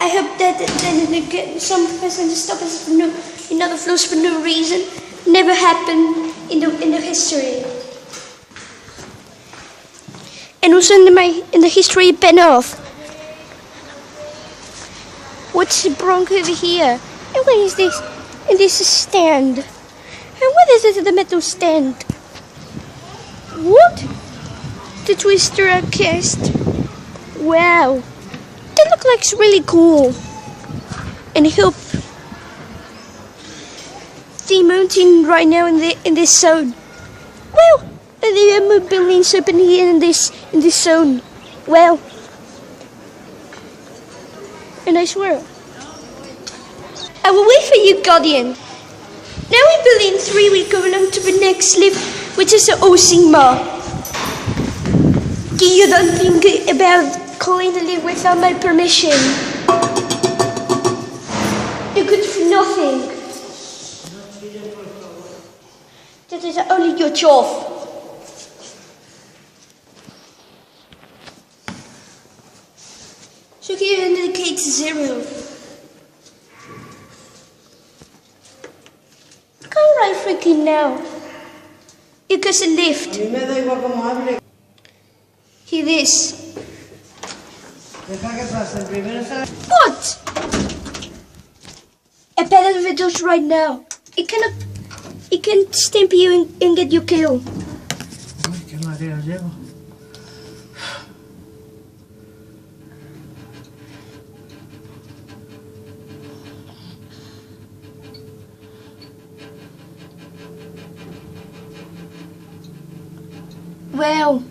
I hope that some person stop us in other floors for no reason. Never happened in the history. And also in the history of Benioff. What's wrong over here? And what is this? And this is a stand. And what is this? The metal stand? What? The twister I cast. Wow. That looks like it's really cool. And help the mountain right now in this zone. Well, there are more buildings up in here in this zone. Well, a nice world. I will wait for you, Guardian. Now in Building 3 we go along to the next lift, which is the Osigma. You don't think about calling the lift without my permission. You're good for nothing. That is only your job. So here indicates 0. Go right freaking now. You got a lift. Here it is. What? A bad videos right now. It can stamp you and get you killed. Well,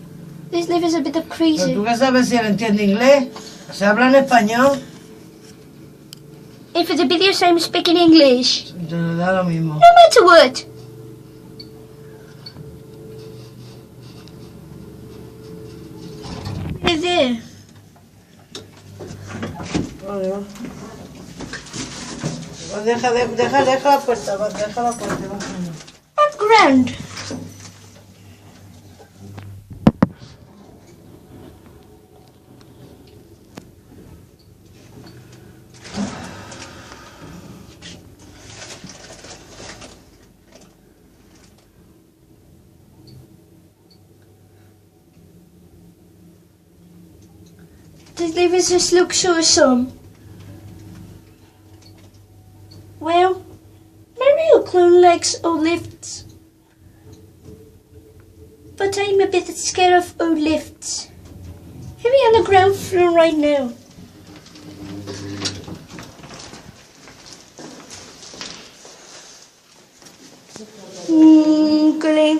this life is a bit of crazy. ¿Tú qué sabes si él entiende inglés? ¿Se habla en español? And for the videos I'm speaking English. Te da lo mismo. No matter what. Right there. Vale, va. Deja la puerta, deja la puerta. Background. This lift just looks so awesome. Well, my real clone likes old lifts. But I'm a bit scared of old lifts. Here we are on the ground floor right now. Good.